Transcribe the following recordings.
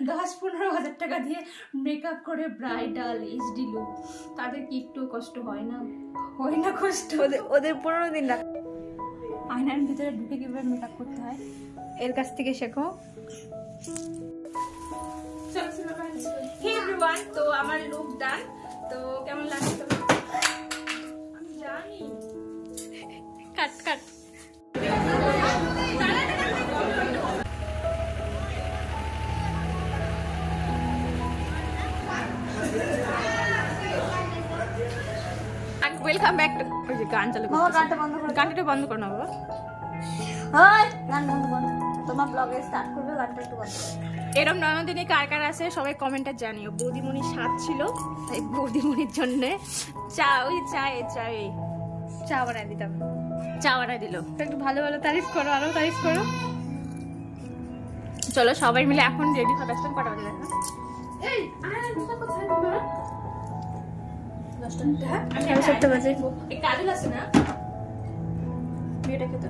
10-15 হাজার টাকা দিয়ে মেকআপ করে ব্রাইডাল এইচডি লুক, তাদের কি একটু কষ্ট হয় না? হয় না কষ্ট? ওদের 15 দিন রাখ। আয়নার ভিতরে ঢুকে কিভাবে মেকআপ করতে হয় এর কাছ থেকে শেখো। হে এভরিওয়ান, তো আমার লুক ডান। তো কেমন লাগছে তোমার? আমি জানি। Cut cut. Welcome back to. ওই যে গান চালু করো। গানটা বন্ধ করো। গানটা বন্ধ করো না বাবা। হাই, গান বন্ধ করো। তোমার ব্লগে স্টার্ট করবে, গানটা একটু বন্ধ করো। এরম নয়নদিনী কার কার আছে সবাই কমেন্টে জানিও। বৌদিমণির স্বাদ ছিল, তাই বৌদিমণির জন্য চা বানাই দিতাম। চা বানাই দিল। একটু ভালো ভালো তারিফ করো, আরো তারিফ করো। চলো সবাই মিলে এখন রেডি হবে। এখন কটা বাজে দেখো? এই আরে দুটো কোথায় তোমার? 10টা। আমি 7টা বাজে। এই কাজল আছে না? মেয়েটাকে তো।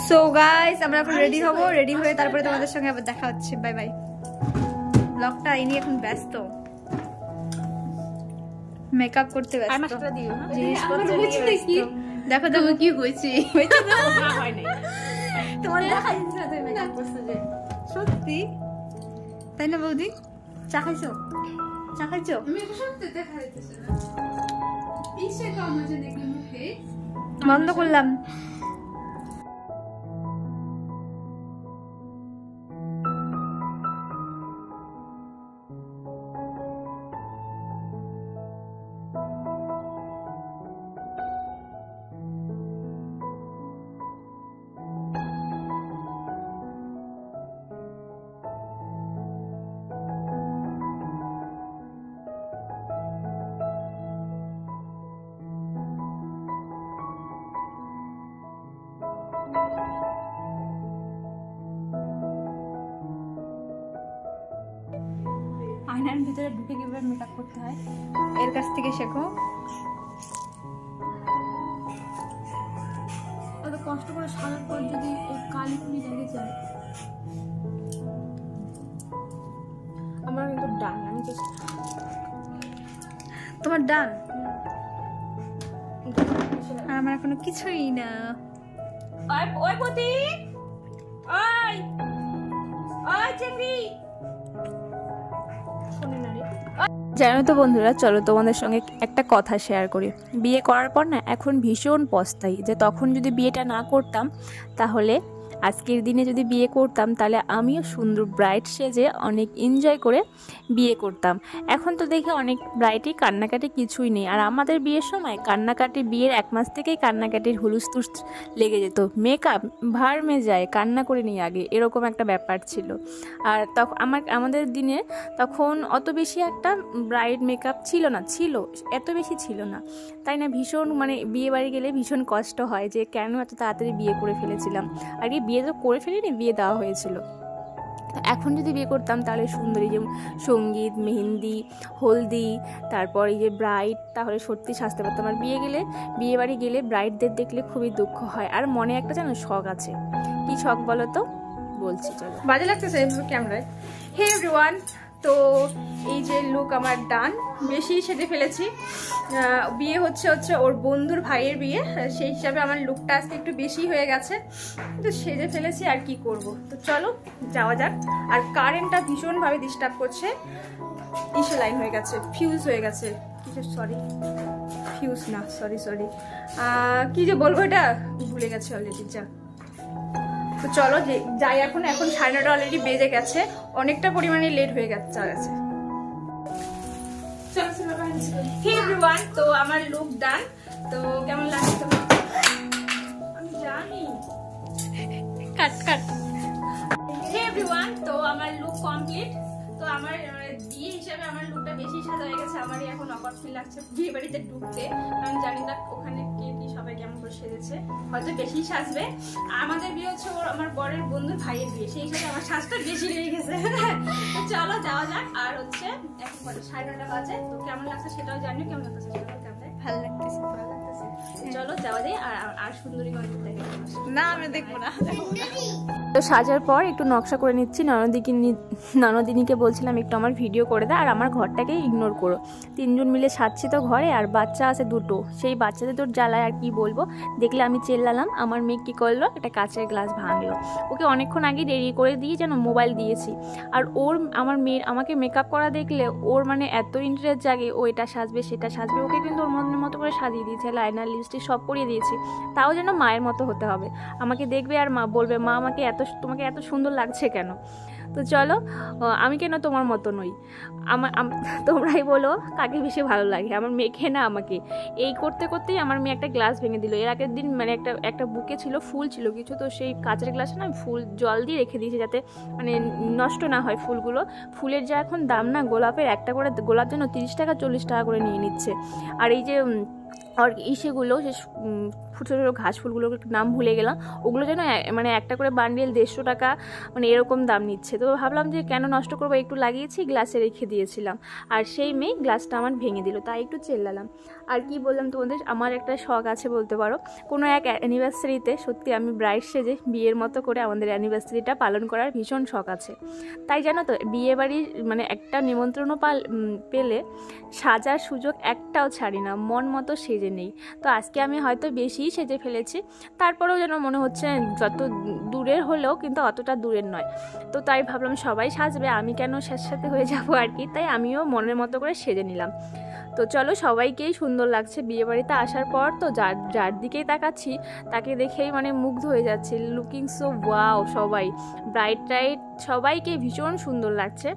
সো গাইস, আমরা এখন রেডি হব। রেডি হয়ে তারপরে তোমাদের সঙ্গে আবার দেখা হচ্ছে। Bye bye. ব্লগটা ইনি এখন ব্যস্ত, মেকআপ করতে ব্যস্ত। আর মাস্টারটা দিও না। জিনিসপত্র নিয়ে ব্যস্ত। দেখো দেখো কি হয়েছে। হয়েছে না? না হয় নাই। তোমার দেখা যাচ্ছে না তুমি মেকআপ করছো যে। সত্যি তাই না বৌদি? চা খাইছো? চা খাইছো? আমি সত্যি দেখা যাচ্ছে না। পিছে কামে যে দেখি মুখে বন্ধ করলাম। আয়নার ভিতরে ঢুকে কিভাবে মেকআপ করতে হয় এর কাছ থেকে শেখো। এত কষ্ট করে সাজার পর যদি ওই কালি কুলি লেগে যায়। আমার কিন্তু ডান। আমি তো তোমার ডান আর আমার এখনো কিছুই না। ওই পতি, ওই চিংড়ি শোনে না রে। জানো তো বন্ধুরা, চলো তোমাদের সঙ্গে একটা কথা শেয়ার করি। বিয়ে করার পর না এখন ভীষণ পস্তাই যে তখন যদি বিয়েটা না করতাম, তাহলে আজকের দিনে যদি বিয়ে করতাম তাহলে আমিও সুন্দর ব্রাইড সেজে অনেক এনজয় করে বিয়ে করতাম। এখন তো দেখে অনেক ব্রাইডই কান্নাকাটি কিছুই নেই। আর আমাদের বিয়ের সময় কান্নাকাটি, বিয়ের 1 মাস থেকেই কান্নাকাটির হুলুস্থুস লেগে যেত। মেকআপ ভার্মে যায়, কান্না করে নিই আগে, এরকম একটা ব্যাপার ছিল। আর তখন আমাদের দিনে তখন অত বেশি একটা ব্রাইড মেকআপ ছিল না, এত বেশি ছিল না, তাই না? ভীষণ মানে বিয়ে বাড়ি গেলে ভীষণ কষ্ট হয় যে কেন এত তাড়াতাড়ি বিয়ে করে ফেলেছিলাম। আর কি বিয়ে তো করে ফেলিনি, বিয়ে দেওয়া হয়েছিল। এখন যদি বিয়ে করতাম তাহলে সুন্দরী যে সঙ্গীত, মেহেন্দি, হলদি, তারপর এই যে ব্রাইড, তাহলে সত্যি সাজতে পারতাম। আর বিয়ে বাড়ি গেলে ব্রাইডদের দেখলে খুবই দুঃখ হয়। আর মনে একটা যেন শখ আছে। কি শখ বলো তো? বলছি চলো। বাজে লাগতেছে ক্যামেরায়। হে এভরিওয়ান, তো এই যে লুক আমার ডান, বেশি সেজে ফেলেছি। বিয়ে হচ্ছে ওর বন্ধুর ভাইয়ের বিয়ে, সেই হিসাবে আমার লুকটা আজকে একটু বেশি হয়ে গেছে, তো সেজে ফেলেছি। আর কি করব, তো চলো যাওয়া যাক। আর কারেন্টটা ভীষণভাবে ডিস্টার্ব করছে। ইসে লাইন হয়ে গেছে, ফিউজ হয়ে গেছে। ফিউজ না, সরি কি যে বলবো, এটা ভুলে গেছে অলরেডি। যা, তো চলো যাই এখন 9:30 অলরেডি বেজে গেছে, অনেকটা পরিমাণে লেট হয়ে গেছে। হে এভরিওয়ান, তো আমার লুক ডান। তো কেমন লাগছে তোমার? আমি জানি। কাট কাট। হে এভরিওয়ান, তো আমার লুক কমপ্লিট। তো আমার বিয়ে হিসাবে আমার লুকটা বেশি সাজা হয়ে গেছে। আমারই এখন অবাক ফিল লাগছে বিয়ে বাড়িতে ঢুকতে, কারণ জানি না ওখানে কে কি সবাই কেমন করে সেজেছে, হয়তো বেশি সাজবে। আমাদের বিয়ে হচ্ছে আমার বরের বন্ধুর ভাইয়ের বিয়ে, সেই হিসাবে আমার সাজটা বেশি লেগে গেছে। চলো যাওয়া যাক। আর হচ্ছে এখন 9:30 বাজে। তো কেমন লাগছে সেটাও জানিও, কেমন লাগছে সেটাও জানতে। ভালো লাগতেছে। চলো যাওয়া যায়। আর সুন্দরী না আমি দেখবো না। তো সাজার পর একটু নকশা করে নিচ্ছি। ননদিনীকে বলছিলাম একটু আমার ভিডিও করে দেয় আর আমার ঘরটাকে ইগনোর করো। 3 জন মিলে সাজছি তো ঘরে, আর বাচ্চা আছে 2টো, সেই বাচ্চাদের তোর জ্বালায় আর কি বলবো। দেখলে আমি চেল্লালাম, আমার মেয়ে কী করলো, একটা কাঁচের গ্লাস ভাঙলো। ওকে অনেকক্ষণ আগে রেডি করে দিয়ে যেন মোবাইল দিয়েছি, আর আমার মেয়ের আমাকে মেকআপ করা দেখলে ওর মানে এত ইন্টারেস্ট জাগে, ও এটা সাজবে সেটা সাজবে। ওকে কিন্তু ওর মনের মতো করে সাজিয়ে দিয়েছে, লাইনার লিপস্টিক সব পরিয়ে দিয়েছি। তাও যেন মায়ের মতো হতে হবে। আমাকে দেখবে আর মা বলবে, মা তোমাকে এত সুন্দর লাগছে কেন। তো চলো, আমি কেন তোমার মতো নই, তোমরাই বলো কাকে বেশি ভালো লাগে, আমার মেয়েকে না আমাকে। এই করতে করতেই আমার মেয়ে একটা গ্লাস ভেঙে দিল। এর আগের দিন মানে একটা বুকে ছিল, ফুল ছিল কিছু, তো সেই কাঁচের গ্লাসে না ফুল জল দিয়ে রেখে দিয়েছি যাতে মানে নষ্ট না হয় ফুলগুলো। ফুলের যা এখন দাম না, গোলাপের একটা করে গোলাপ যেন 30 টাকা 40 টাকা করে নিয়ে নিচ্ছে। আর এই যে আর সেগুলো সে ছোটো ছোটো ঘাস ফুলগুলোর নাম ভুলে গেলাম, ওগুলো যেন মানে একটা করে বান্ডিল 150 টাকা মানে এরকম দাম নিচ্ছে। তো ভাবলাম যে কেন নষ্ট করবো, একটু লাগিয়েছি, গ্লাসে রেখে দিয়েছিলাম। আর সেই মেয়ে গ্লাসটা আমার ভেঙে দিল, তাই একটু চেল্লালাম। আর কি বললাম তোমাদের, আমার একটা শখ আছে বলতে পারো। কোনো এক অ্যানিভার্সারিতে সত্যি আমি ব্রাইড সেজে বিয়ের মতো করে আমাদের অ্যানিভার্সারিটা পালন করার ভীষণ শখ আছে। তাই জানো তো, বিয়ে বাড়ির মানে একটা নিমন্ত্রণও পেলে সাজার সুযোগ একটাও ছাড়ি না, মন মতো সেজে নেই। তো আজকে আমি হয়তো বেশি সেজে ফেলেছি, তারপরেও যেন মনে হচ্ছে যত দূরের হলেও কিন্তু অতটা দূরের নয়। তো তাই ভাবলাম সবাই সাজবে, আমি কেন সাথে হয়ে যাবো আর কি। তাই আমিও মনের মতো করে সেজে নিলাম। তো চলো, সবাইকেই সুন্দর লাগছে। বিয়েবাড়িতে আসার পর তো যার দিকেই তাকাচ্ছি তাকে দেখেই মানে মুগ্ধ হয়ে যাচ্ছে, লুকিং সো ওয়াও। সবাই ব্রাইড টাইড সবাইকে ভীষণ সুন্দর লাগছে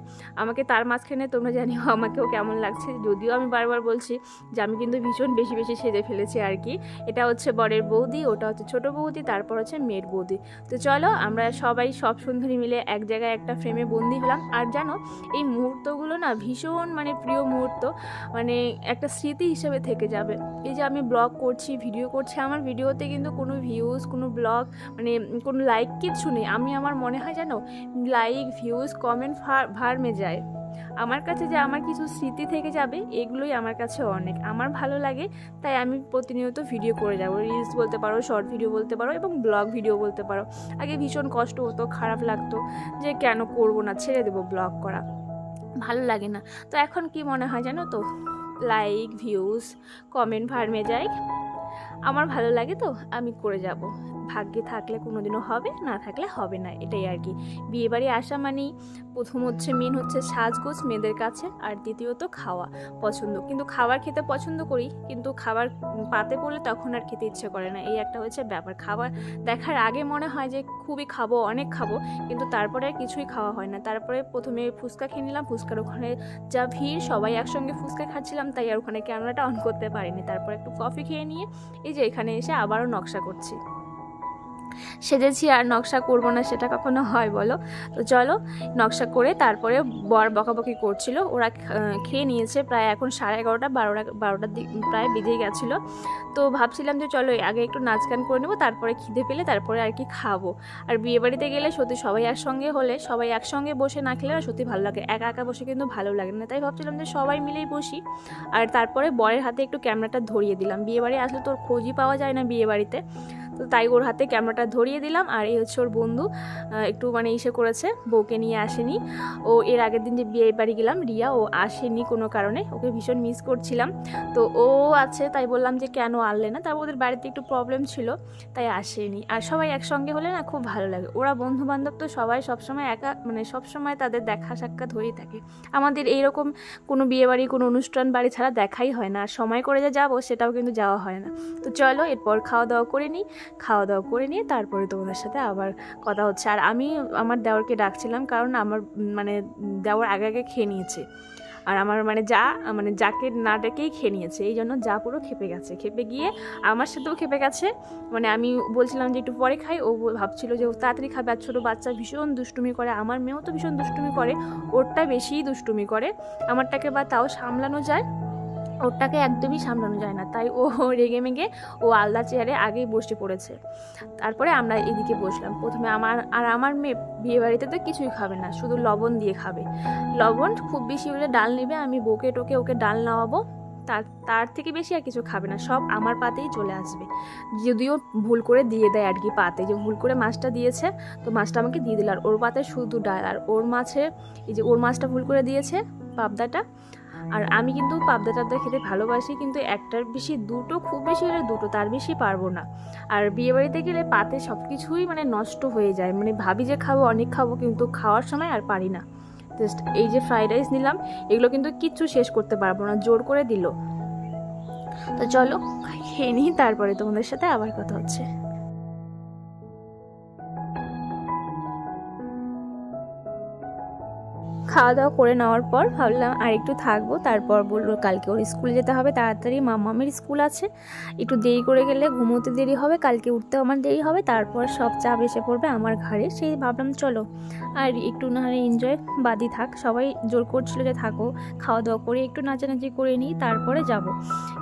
আমাকে। তার মাঝখানে তোমরা জানিও আমাকেও কেমন লাগছে। যদিও আমি বারবার বলছি যে আমি কিন্তু ভীষণ বেশি বেশি সেজে ফেলেছি আর কি। এটা হচ্ছে বরের বৌদি, ওটা হচ্ছে ছোট বৌদি, তারপর হচ্ছে মেয়ের বৌদি। তো চলো, আমরা সবাই সব সুন্দরী মিলে এক জায়গায় একটা ফ্রেমে বন্দি হলাম। আর জানো, এই মুহূর্তগুলো না ভীষণ মানে প্রিয় মুহূর্ত, মানে একটা স্মৃতি হিসেবে থেকে যাবে। এই যে আমি ব্লগ করছি, ভিডিও করছি, আমার ভিডিওতে কিন্তু কোনো ভিউজ, কোনো ব্লগ মানে কোনো লাইক কিচ্ছু নেই। আমি আমার মনে হয় জানো, লাইক ভিউজ কমেন্ট ভার্মে যায়। আমার কাছে যে আমার কিছু স্মৃতি থেকে যাবে, এগুলোই আমার কাছে অনেক। আমার ভালো লাগে, তাই আমি প্রতিনিয়ত ভিডিও করে যাবো। রিলস বলতে পারো, শর্ট ভিডিও বলতে পারো, এবং ব্লগ ভিডিও বলতে পারো। আগে ভীষণ কষ্ট হতো, খারাপ লাগতো যে কেন করবো না, ছেড়ে দেবো ব্লগ করা, ভালো লাগে না। তো এখন কি মনে হয় জানো তো, লাইক ভিউজ কমেন্ট ভার্মে যায়, আমার ভালো লাগে তো আমি করে যাব। ভাগ্যে থাকলে কোনোদিনও হবে, না থাকলে হবে না, এটাই আর কি। বিয়েবাড়ি আসা মানেই প্রথম হচ্ছে মেন হচ্ছে সাজগোজ মেয়েদের কাছে, আর দ্বিতীয়ত খাওয়া পছন্দ। কিন্তু খাবার খেতে পছন্দ করি, কিন্তু খাবার পাতে পড়লে তখন আর খেতে ইচ্ছে করে না, এই একটা হচ্ছে ব্যাপার। খাবার দেখার আগে মনে হয় যে খুবই খাবো, অনেক খাবো, কিন্তু তারপরে আর কিছুই খাওয়া হয় না। তারপরে প্রথমে ফুচকা খেয়ে নিলাম, ফুচকার ওখানে যা ভিড়, সবাই একসঙ্গে ফুচকা খাচ্ছিলাম, তাই আর ওখানে ক্যামেরাটা অন করতে পারিনি। তারপর একটু কফি খেয়ে নিয়ে এই যে এখানে এসে আবারও নকশা করছি। সেজেছি আর নকশা করবো না, সেটা কখনো হয় বলো? তো চলো, নকশা করে তারপরে বর বকাবকি করছিল। ওরা খেয়ে নিয়েছে প্রায় এখন 11:30 12টার প্রায় বেজে গেছিলো। তো ভাবছিলাম যে চলো আগে একটু নাচ গান করে নেবো, তারপরে খিদে পেলে তারপরে আর কি খাবো। আর বিয়েবাড়িতে গেলে সত্যি সবাই একসঙ্গে হলে, সবাই একসঙ্গে বসে না খেলে না সত্যি ভালো লাগে, একা একা বসে কিন্তু ভালো লাগে না। তাই ভাবছিলাম যে সবাই মিলেই বসি। আর তারপরে বরের হাতে একটু ক্যামেরাটা ধরিয়ে দিলাম। বিয়েবাড়ি আসলে তোর খোঁজই পাওয়া যায় না বিয়েবাড়িতে, তো তাই ওর হাতে ক্যামেরাটা ধরিয়ে দিলাম। আর এই হচ্ছে ওর বন্ধু, একটু মানে ইসে করেছে, বউকে নিয়ে আসেনি। ও এর আগের দিন যে বিয়ে বাড়ি গেলাম, রিয়া, ও আসেনি কোনো কারণে, ওকে ভীষণ মিস করছিলাম। তো ও আছে, তাই বললাম যে কেন আনলে না, তারপর ওদের বাড়িতে একটু প্রবলেম ছিল তাই আসেনি। আর সবাই একসঙ্গে হলে না খুব ভালো লাগে। ওরা বন্ধু বান্ধব তো সবাই সবসময় একা, মানে সবসময় তাদের দেখা সাক্ষাৎ হয়েই থাকে। আমাদের এইরকম কোনো বিয়ে বাড়ি, কোনো অনুষ্ঠান বাড়ি ছাড়া দেখাই হয় না। আর সময় করে যে যাবো সেটাও কিন্তু যাওয়া হয় না। তো চলো এরপর খাওয়া দাওয়া করে নিই। খাওয়া দাওয়া করে নিয়ে তারপরে তোমাদের সাথে আবার কথা হচ্ছে। আর আমি আমার দেওরকে ডাকছিলাম, কারণ আমার মানে দেওর আগে আগে খেয়ে নিয়েছে, আর আমার মানে যাকে না ডেকেই খেয়ে নিয়েছে। এই জন্য যা পুরো খেপে গেছে, খেপে গিয়ে আমার সাথেও খেপে গেছে। মানে আমি বলছিলাম যে একটু পরে খাই, ও ভাবছিল যে ও তাড়াতাড়ি খাবে। আর ছোটো বাচ্চা ভীষণ দুষ্টুমি করে, আমার মেয়েও তো ভীষণ দুষ্টুমি করে, ওরটা বেশিই দুষ্টুমি করে। আমারটাকে বা তাও সামলানো যায়, ওরটাকে একদমই সামলানো যায় না। তাই ও রেগে মেগে ও আলাদা চেয়ারে আগেই বসে পড়েছে। তারপরে আমরা এদিকে বসলাম। প্রথমে আমার মেয়ে বিয়েবাড়িতে তো কিছুই খাবে না, শুধু লবণ দিয়ে খাবে। লবণ খুব বেশি হলে ডাল নেবে, আমি বকে টোকে ওকে ডাল নেওয়াবো, তার থেকে বেশি আর কিছু খাবে না, সব আমার পাতেই চলে আসবে। যদিও ভুল করে দিয়ে দেয় আর কি পাতে, যে ভুল করে মাছটা দিয়েছে তো মাছটা আমাকে দিয়ে দিল, আর ওর পাতে শুধু ডাল, আর ওর মাছে এই যে ওর মাছটা ভুল করে দিয়েছে পাবদাটা। আর আমি কিন্তু পাবদা টাবদা খেতে ভালোবাসি, কিন্তু একটার বেশি দুটো, খুব বেশি হলে দুটো, তার বেশি পারবো না। আর বিয়েবাড়িতে গেলে পাতে সব কিছুই মানে নষ্ট হয়ে যায়, মানে ভাবি যে খাবো অনেক খাবো, কিন্তু খাওয়ার সময় আর পারি না। জাস্ট এই যে ফ্রাইড রাইস নিলাম, এগুলো কিন্তু কিচ্ছু শেষ করতে পারবো না, জোর করে দিল। তো চলো খেয়ে নিই, তারপরে তোমাদের সাথে আবার কথা হচ্ছে। খাওয়া দাওয়া করে নেওয়ার পর ভাবলাম আর একটু থাকবো, তারপর বললো কালকে ওর স্কুলে যেতে হবে তাড়াতাড়ি, মামামের স্কুল আছে, একটু দেরি করে গেলে ঘুমোতে দেরি হবে, কালকে উঠতে আমার দেরি হবে, তারপর সব চাপ এসে পড়বে আমার ঘাড়ে। সেই ভাবলাম চলো আর একটু না হলে এনজয় বাদই থাক, সবাই জোর করছিল যে থাকো, খাওয়া দাওয়া করে একটু নাচানাচি করে নিই তারপরে যাব,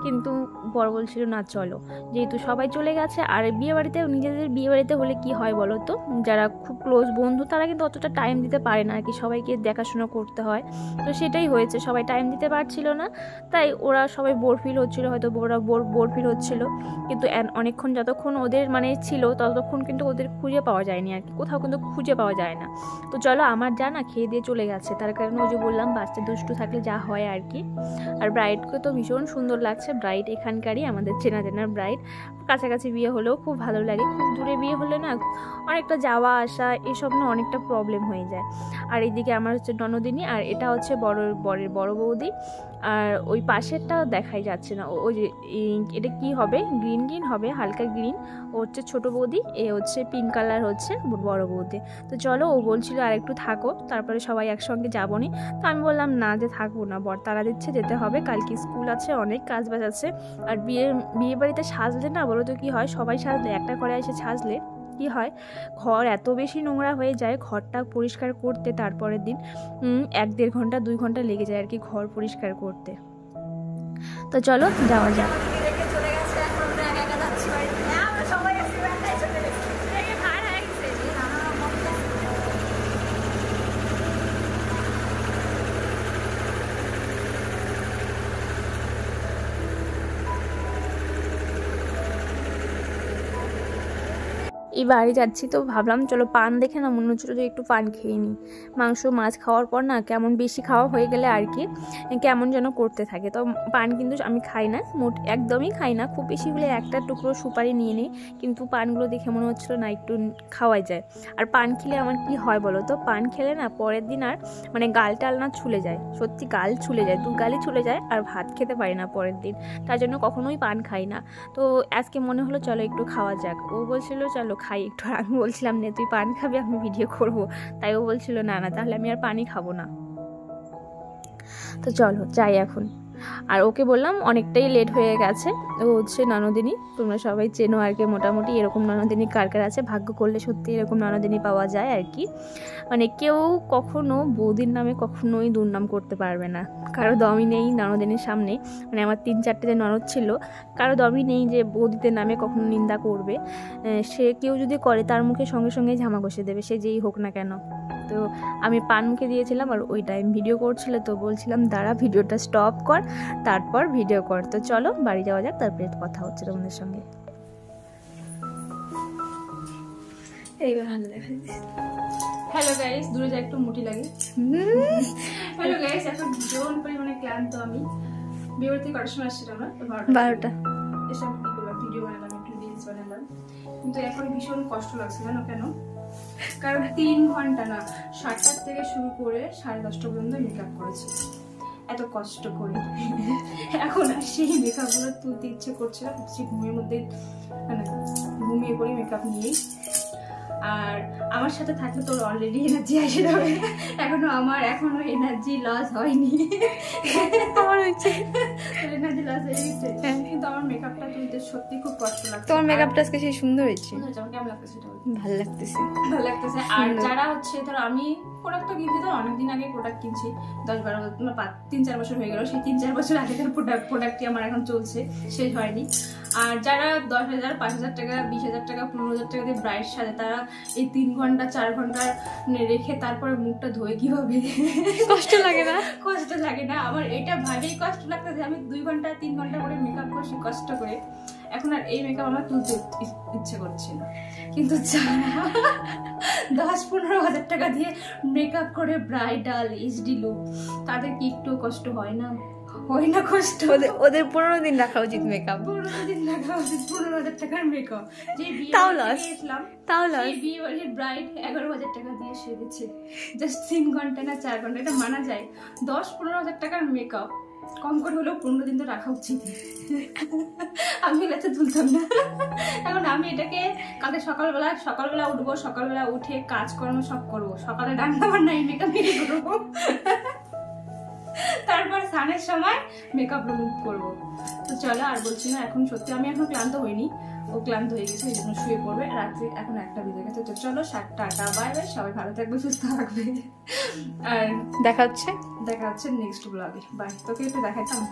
কিন্তু বড় বলছিল না চলো, যেহেতু সবাই চলে গেছে। আর বিয়েবাড়িতে, নিজেদের বিয়েবাড়িতে হলে কি হয় বলো তো, যারা খুব ক্লোজ বন্ধু তারা কিন্তু অতটা টাইম দিতে পারে না আর কি, সবাইকে দেখাশোনা করতে হয়। তো সেটাই হয়েছে, সবাই টাইম দিতে পারছিল না, তাই ওরা সবাই বোর ফিল হচ্ছিল, হয়তো ওরা বোর ফিল হচ্ছিল, কিন্তু অনেকক্ষণ যতক্ষণ ওদের মানে ছিল ততক্ষণ কিন্তু ওদের খুঁজে পাওয়া যায়নি আর কি, কোথাও কিন্তু খুঁজে পাওয়া যায় না। তো চলো আমার জানা খেয়ে দিয়ে চলে গেছে, তার কারণে ওই যে বললাম বাচ্চা দুষ্টু থাকলে যা হয় আর কি। আর ব্রাইডকে তো ভীষণ সুন্দর লাগছে, ব্রাইড এখানকারই, আমাদের চেনা জানার ব্রাইড, কাছাকাছি বিয়ে হলেও খুব ভালো লাগে, খুব দূরে বিয়ে হলে না অনেকটা যাওয়া আসা এসব না অনেকটা প্রবলেম হয়ে যায়। আর এইদিকে আমার হচ্ছে ননদিনী, আর এটা হচ্ছে বরের বড় বৌদি, আর ওই পাশেরটা দেখাই যাচ্ছে না, ওই যে এটা কি হবে, গ্রিন গ্রিন হবে, হালকা গ্রিন, ও হচ্ছে ছোটো বৌদি, এ হচ্ছে পিঙ্ক কালার হচ্ছে বড় বৌদি। তো চলো ও বলছিল আর একটু থাকো তারপরে সবাই একসঙ্গে যাবো নি, তো আমি বললাম না যে থাকবো না, বর তারা দিচ্ছে যেতে হবে, কালকে স্কুল আছে, অনেক কাজ বাজ আছে। আর বিয়ে বাড়িতে সাজলে না বলো তো কি হয়, সবাই সাজলে একটা ঘরে এসে সাজলে কি হয়, ঘর এত বেশি নোংরা হয়ে যায়, ঘরটা পরিষ্কার করতে তারপরের দিন 1-1.5 ঘন্টা 2 ঘন্টা লেগে যায় আর কি ঘর পরিষ্কার করতে। তো চলো যাওয়া যাক। এই বাড়ি যাচ্ছি তো ভাবলাম চলো পান দেখে না মনে হচ্ছিলো যে একটু পান খেয়ে নিই, মাংস মাছ খাওয়ার পর না কেমন বেশি খাওয়া হয়ে গেলে আর কি কেমন যেন করতে থাকে। তো পান কিন্তু আমি খাই না, একদমই খাই না, খুব বেশি হলে একটা টুকরো সুপারি নিয়ে নিই, কিন্তু পানগুলো দেখে মনে হচ্ছিলো না একটু খাওয়াই যায়। আর পান খেলে আমার কি হয় বলো তো, পান খেলে না পরের দিন আর মানে গাল টাল না ছুলে যায়, সত্যি গাল ছুলে যায়, 2 গালই ছুলে যায়, আর ভাত খেতে পারি না পরের দিন, তার জন্য কখনোই পান খাই না। তো আজকে মনে হলো চলো একটু খাওয়া যাক, ও বলছিল চলো খাই একটু, আর আমি বলছিলাম না তুই পান খাবি আমি ভিডিও করব, তাই ও বলছিল না না তাহলে আমি আর পানি খাবো না। তো চলো যাই এখন। আর ওকে বললাম অনেকটাই লেট হয়ে গেছে, ও হচ্ছে ননদিনী, তোমরা সবাই চেনো আর কি মোটামুটি, এরকম ননদিনী কার কার আছে, ভাগ্য করলে সত্যি এরকম ননদিনী পাওয়া যায় আর কি। মানে কেউ কখনো বৌদির নামে কখনোই দুর্নাম করতে পারবে না, কারো দমই নেই ননদিনীর সামনে, মানে আমার 3-4টে যে ননদ ছিল কারো দমই নেই যে বৌদিদের নামে কখনো নিন্দা করবে, সে কেউ যদি করে তার মুখে সঙ্গে সঙ্গে ঝামা ঘষে দেবে, সে যেই হোক না কেন। তো আমি পান মুখে দিয়েছিলাম, আর ওই টাইম ভিডিও করছিল, তো বলছিলাম দাঁড়া ভিডিওটা স্টপ কর তারপর ভিডিও কর। তো চলো বাড়ি যাওয়া যাক, তারপরে কথা হচ্ছে তোমাদের সঙ্গে। এইবার ভালো দেখা যাচ্ছে। হ্যালো গাইস, দূরে যা একটু মুটি লাগে। হ্যালো গাইস, এখন ভীষণ পরিমাণে ক্লান্ত আমি, বিয়ে থেকে কটার সময় আসছিলাম না, 12টা এসব কি করলাম, ভিডিও বানালাম, একটু রিলস বানালাম, কিন্তু এখন ভীষণ কষ্ট লাগছে জানো কেন, কারণ 3 ঘন্টা না 7টা থেকে শুরু করে 10:30টা পর্যন্ত মেকআপ করেছি, এত কষ্ট করে এখন আর সেই মেকআপগুলো তুলতে ইচ্ছে করছে না, সে ঘুমের মধ্যে মানে ঘুমিয়ে পড়ি মেকআপ নিয়েই। আর আমার সাথে থাকলে তোর অলরেডি এনার্জি এসে যাবে, এখনো এনার্জি লস হয়নি, আমার হচ্ছে এনার্জি লস হয়ে গেছে, কিন্তু আমার মেকআপটা তুলতে সত্যি খুব কষ্ট লাগছে। তোমার মেকআপটা আজকে সেই সুন্দর হয়েছে, কেমন লাগতেছে? ভালো লাগতেছে, ভালো লাগতেছে। আর যারা হচ্ছে ধরো আমি প্রোডাক্ট তো কিনছি, ধর অনেকদিন আগে প্রোডাক্ট কিনছি, 10-12 3-4 বছর হয়ে গেল, সেই 3-4 বছর আগেকার প্রোডাক্টই আমার এখন চলছে, শেষ হয়নি। আর যারা 10,000 5,000 টাকা 20,000 টাকা 15,000 টাকা দিয়ে ব্রাইড সাজে, তারা এই 3 ঘন্টা 4 ঘন্টা রেখে তারপরে মুখটা ধোয়ে কিভাবে, কষ্ট লাগে না? কষ্ট লাগে না, আমার এটা ভাবেই কষ্ট লাগতেছে, আমি 2 2 ঘন্টা 3 ঘন্টা করে মেকআপ করছি কষ্ট করে, এখন আর এই মেকআপ আমার তুলতে ইচ্ছে করছে না। কিন্তু যারা 10-15 হাজার টাকা দিয়ে মেকআপ করে ব্রাইডাল এইচডি লুক, তাদের কি একটু কষ্ট হয় না? হয় না কষ্ট? ওদের 15 দিন রাখা উচিত মেকআপ। 15 দিন লাগা উচিত 15,000 টাকার মেকআপ। যে বিয়ে তাও বাড়িতে loss, গিয়েছিলাম, তাও loss। সেই বিয়ে বাড়ির ব্রাইড 11,000 টাকা দিয়ে সেরেছে জাস্ট 3 ঘন্টা না 4 ঘন্টা। এটা মানা যায়। 10-15 হাজার টাকার মেকআপ কম করে হলেও 15 দিন তো রাখা উচিত। আমি এলাতে তুলতাম না। এখন আমি এটাকে কালকে সকালবেলা উঠবো, সকালবেলা উঠে কাজকর্ম সব করবো, সকালে রান্না বান্না এই মেকআপ নিয়ে করবো, তারপর স্নানের সময় মেকআপ রিমুভ করবো। তো চলো আর বলছি না, এখন সত্যি আমি এখন ক্লান্ত হইনি, ও ক্লান্ত হয়ে গেছে, এই জন্য শুয়ে পড়বে। রাত্রে এখন 1টা বেজে গেছে। তো চলো, টাটা বাই বাই, সবাই ভালো থাকবে, সুস্থ থাকবে, আর দেখা হচ্ছে নেক্সট ব্লগে। বাই। তোকে একটু দেখাইতাম।